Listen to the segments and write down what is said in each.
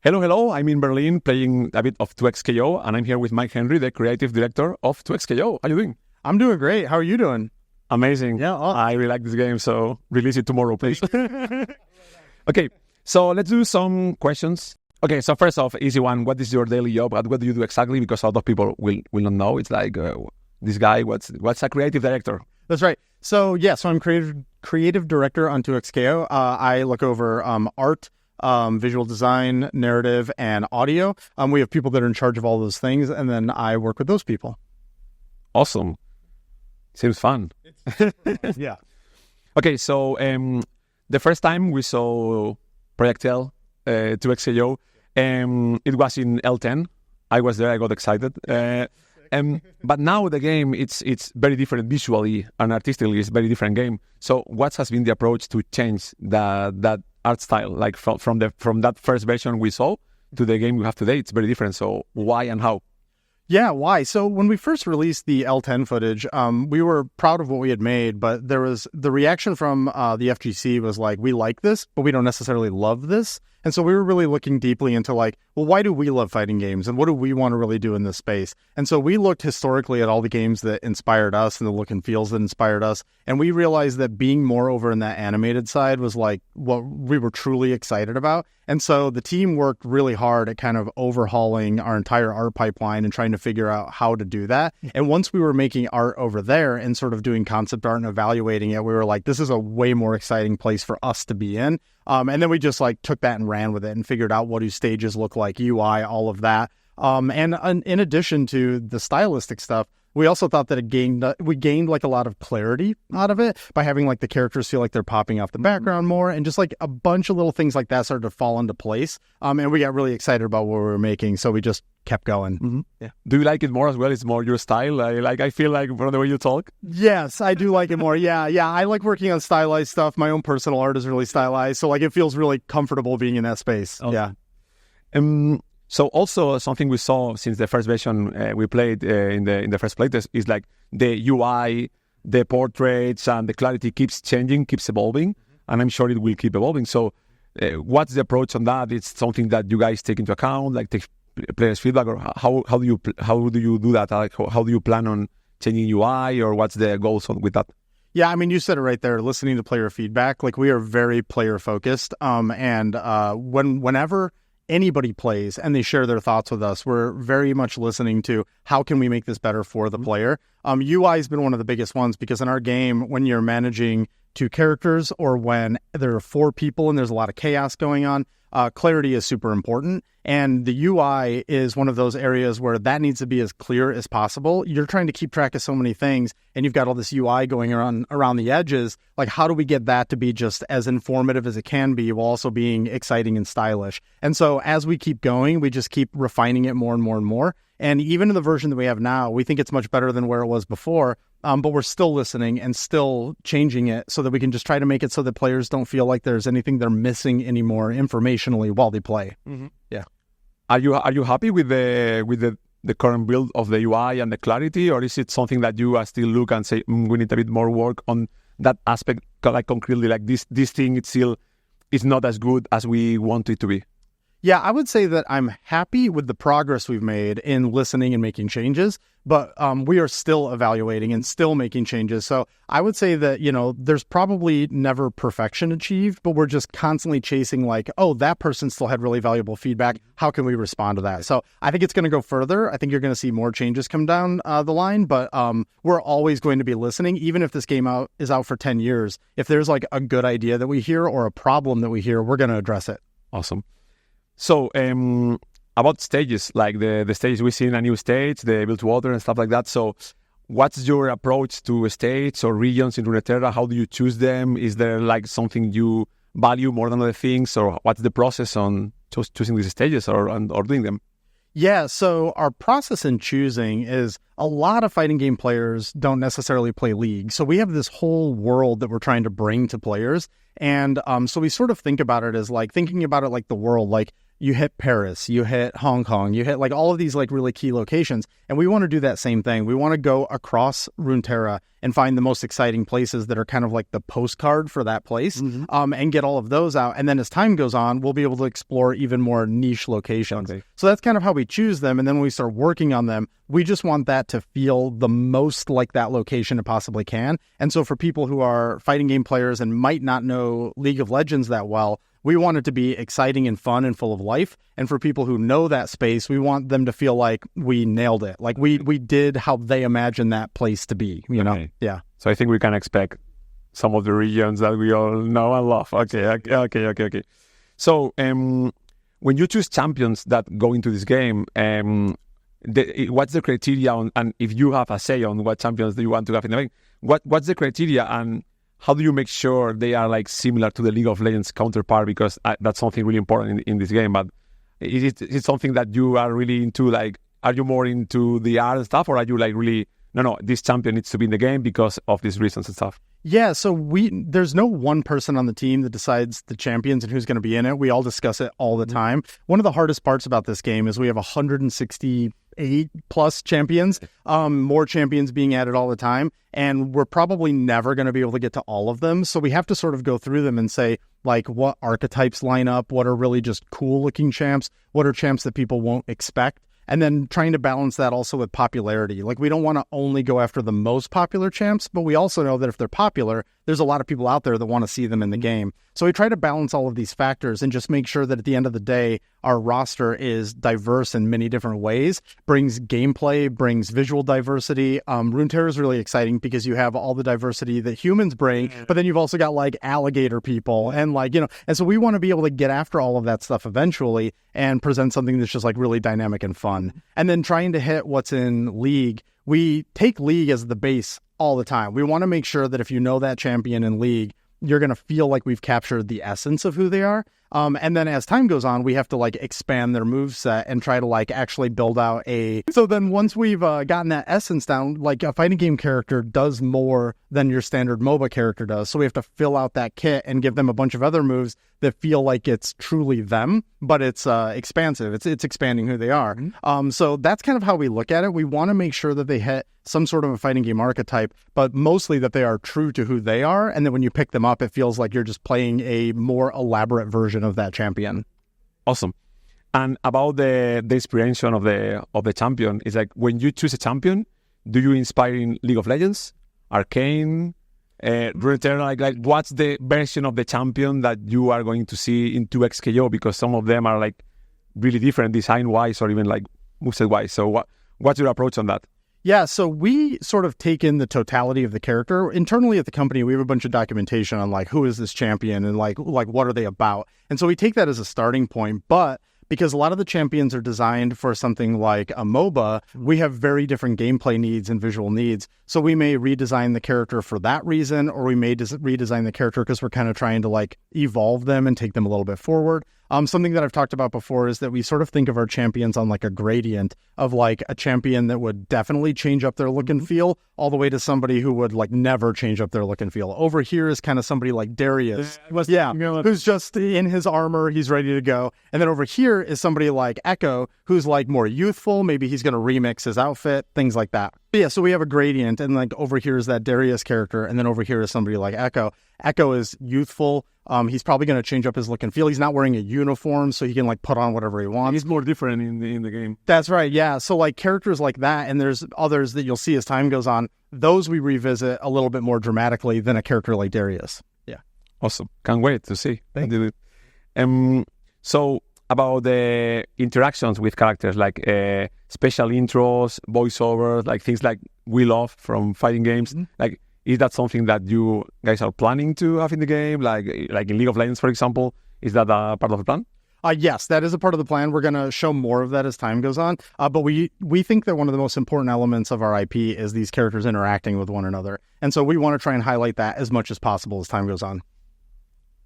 Hello, hello. I'm in Berlin playing a bit of 2XKO, and I'm here with Mike Henry, the creative director of 2XKO. How are you doing? I'm doing great. How are you doing? Amazing. Yeah. I really like this game, so release it tomorrow, please. Okay, so let's do some questions. Okay, so first off, easy one. What is your daily job? What do you do exactly? Because a lot of people will not know. It's like, this guy, what's a creative director? That's right. So I'm creative director on 2XKO. I look over art, visual design, narrative, and audio. We have people that are in charge of all those things, and then I work with those people. Awesome. Seems fun. Yeah. Okay, so the first time we saw Project L, 2XKO, it was in L10. I was there. I got excited. But now the game, it's very different visually and artistically. It's a very different game. So what has been the approach to change that art style? Like from that first version we saw to the game we have today, it's very different. So why and how? Yeah, why? So when we first released the L10 footage, we were proud of what we had made, but there was the reaction from the FGC was like, we like this, but we don't necessarily love this. And so we were really looking deeply into like, well, why do we love fighting games? And what do we want to really do in this space? And so we looked historically at all the games that inspired us and the look and feels that inspired us. And we realized that being more over in that animated side was like what we were truly excited about. And so the team worked really hard at kind of overhauling our entire art pipeline and trying to figure out how to do that. And once we were making art over there and sort of doing concept art and evaluating it, we were like, this is a way more exciting place for us to be in. And then we just like took that and ran with it and figured out what do stages look like, UI, all of that. And in addition to the stylistic stuff, we also thought that we gained like a lot of clarity out of it by having like the characters feel like they're popping off the background more, and just like a bunch of little things like that started to fall into place. And we got really excited about what we were making, so we just kept going. Mm-hmm. Yeah. Do you like it more as well? It's more your style. I feel like from the way you talk. Yes, I do like it more. Yeah. I like working on stylized stuff. My own personal art is really stylized, so like it feels really comfortable being in that space. Awesome. Yeah. So also something we saw since the first version we played in the first playtest is like the UI, the portraits, and the clarity keeps changing, keeps evolving, and I'm sure it will keep evolving. So what's the approach on that? It's something that you guys take into account, like take players' feedback, or how do you do that? Like, how do you plan on changing UI, or what's the goals with that? Yeah, I mean, you said it right there, listening to player feedback. Like, we are very player focused, and whenever anybody plays and they share their thoughts with us, we're very much listening to how can we make this better for the player. UI has been one of the biggest ones, because in our game, when you're managing 2 characters or when there are 4 people and there's a lot of chaos going on, clarity is super important. And the UI is one of those areas where that needs to be as clear as possible. You're trying to keep track of so many things, and you've got all this UI going around the edges. Like, how do we get that to be just as informative as it can be while also being exciting and stylish? And so as we keep going, we just keep refining it more and more and more. And even in the version that we have now, we think it's much better than where it was before. But we're still listening and still changing it so that we can just try to make it so that players don't feel like there's anything they're missing anymore informationally while they play. Mm-hmm. Yeah. Are you happy with the current build of the UI and the clarity, or is it something that you still look and say we need a bit more work on that aspect, like concretely, like this thing it still is not as good as we want it to be? Yeah, I would say that I'm happy with the progress we've made in listening and making changes, but we are still evaluating and still making changes. So I would say that, there's probably never perfection achieved, but we're just constantly chasing like, oh, that person still had really valuable feedback. How can we respond to that? So I think it's going to go further. I think you're going to see more changes come down the line, but we're always going to be listening. Even if this game is out for 10 years, if there's like a good idea that we hear or a problem that we hear, we're going to address it. Awesome. So, about stages, like the stage we see in a new stage, the built water and stuff like that. So, what's your approach to states or regions in Runeterra? How do you choose them? Is there like something you value more than other things, or what's the process on choosing these stages or doing them? Yeah, so our process in choosing is a lot of fighting game players don't necessarily play League. So we have this whole world that we're trying to bring to players. And so we sort of think about it as like thinking about it like the world, like you hit Paris, you hit Hong Kong, you hit like all of these like really key locations. And we want to do that same thing. We want to go across Runeterra and find the most exciting places that are kind of like the postcard for that place, and get all of those out. And then as time goes on, we'll be able to explore even more niche locations. Okay. So that's kind of how we choose them. And then when we start working on them, we just want that to feel the most like that location it possibly can. And so for people who are fighting game players and might not know League of Legends that well, we want it to be exciting and fun and full of life. And for people who know that space, we want them to feel like we nailed it. Like we did how they imagine that place to be, you know? Yeah. So I think we can expect some of the regions that we all know and love. Okay. So when you choose champions that go into this game, what's the criteria on, and if you have a say on what champions do you want to have in the game, what's the criteria and how do you make sure they are like similar to the League of Legends counterpart? Because that's something really important in this game. But is it something that you are really into? Like, are you more into the art and stuff, or are you like really, no, this champion needs to be in the game because of these reasons and stuff? Yeah, so there's no one person on the team that decides the champions and who's going to be in it. We all discuss it all the time. One of the hardest parts about this game is we have 168 plus champions, more champions being added all the time. And we're probably never going to be able to get to all of them. So we have to sort of go through them and say, like, what archetypes line up? What are really just cool looking champs? What are champs that people won't expect? And then trying to balance that also with popularity. Like, we don't want to only go after the most popular champs, but we also know that if they're popular, there's a lot of people out there that want to see them in the game. So we try to balance all of these factors and just make sure that at the end of the day, our roster is diverse in many different ways, brings gameplay, brings visual diversity. Runeterra is really exciting because you have all the diversity that humans bring, but then you've also got like alligator people and like, you know, and so we want to be able to get after all of that stuff eventually and present something that's just like really dynamic and fun. And then trying to hit what's in League, we take League as the base all the time. We want to make sure that if you know that champion in League, you're going to feel like we've captured the essence of who they are. And then as time goes on, we have to like expand their moveset and try to like actually build out so then once we've gotten that essence down, like a fighting game character does more than your standard MOBA character does. So we have to fill out that kit and give them a bunch of other moves that feel like it's truly them, but it's expansive. It's expanding who they are. So that's kind of how we look at it. We want to make sure that they hit some sort of a fighting game archetype, but mostly that they are true to who they are. And then when you pick them up, it feels like you're just playing a more elaborate version of that champion. Awesome. And about the inspiration of the champion, is like when you choose a champion, do you inspire in League of Legends, Arcane, Runeterra? Like what's the version of the champion that you are going to see into XKO? Because some of them are like really different design wise or even like moveset wise. So what's your approach on that? Yeah, so we sort of take in the totality of the character. Internally at the company, we have a bunch of documentation on like who is this champion and like what are they about. And so we take that as a starting point. But because a lot of the champions are designed for something like a MOBA, we have very different gameplay needs and visual needs. So we may redesign the character for that reason, or we may redesign the character because we're kind of trying to like evolve them and take them a little bit forward. Something that I've talked about before is that we sort of think of our champions on like a gradient of like a champion that would definitely change up their look and feel all the way to somebody who would like never change up their look and feel. Over here is kind of somebody like Darius. Who's just in his armor, he's ready to go. And then over here is somebody like Echo, who's like more youthful. Maybe he's going to remix his outfit, things like that. But yeah, so we have a gradient, and like over here is that Darius character, and then over here is somebody like Echo. Echo is youthful. He's probably going to change up his look and feel. He's not wearing a uniform, so he can like put on whatever he wants. He's more different in the game. That's right, yeah. So like characters like that, and there's others that you'll see as time goes on, those we revisit a little bit more dramatically than a character like Darius. Yeah. Awesome. Can't wait to see. Thank you. So about the interactions with characters, like special intros, voiceovers, like things like we love from fighting games. Like, is that something that you guys are planning to have in the game? Like in League of Legends, for example, is that a part of the plan? Yes, that is a part of the plan. We're going to show more of that as time goes on. But we think that one of the most important elements of our IP is these characters interacting with one another. And so we want to try and highlight that as much as possible as time goes on.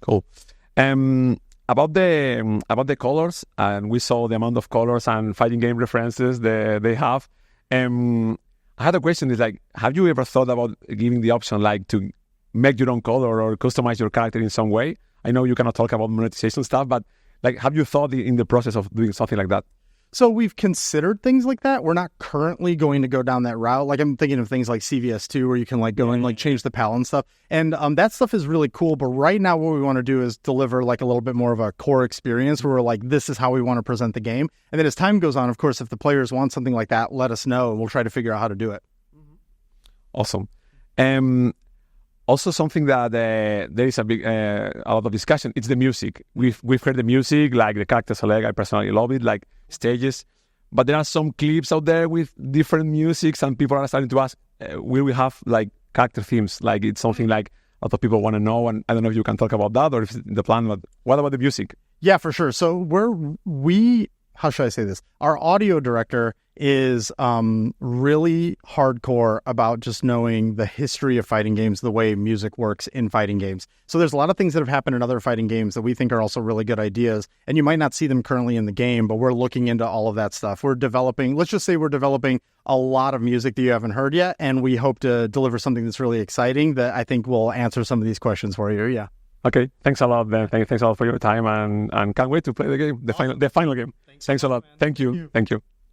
Cool. About the colors, and we saw the amount of colors and fighting game references they have. I had a question, is like, have you ever thought about giving the option like to make your own color or customize your character in some way? I know you cannot talk about monetization stuff, but Like, have you thought in the process of doing something like that? So we've considered things like that. We're not currently going to go down that route. Like I'm thinking of things like CVS2 where you can like go and like change the palette and stuff. And that stuff is really cool. But right now what we want to do is deliver like a little bit more of a core experience where we're like, this is how we want to present the game. And then as time goes on, of course, if the players want something like that, let us know and we'll try to figure out how to do it. Awesome. Also, something that there is a lot of discussion. It's the music. We've heard the music, like the character select. I personally love it, like stages. But there are some clips out there with different musics, and people are starting to ask, will we have like character themes? Like it's something like a lot of people want to know, and I don't know if you can talk about that or if it's the plan. But what about the music? Yeah, for sure. So how should I say this? Our audio director is really hardcore about just knowing the history of fighting games, the way music works in fighting games. So there's a lot of things that have happened in other fighting games that we think are also really good ideas. And you might not see them currently in the game, but we're looking into all of that stuff. Let's just say we're developing a lot of music that you haven't heard yet. And we hope to deliver something that's really exciting that I think will answer some of these questions for you. Yeah. Okay. Thanks a lot, Ben. Thanks a lot for your time and can't wait to play the game, the final game. Thanks a lot. Thank you.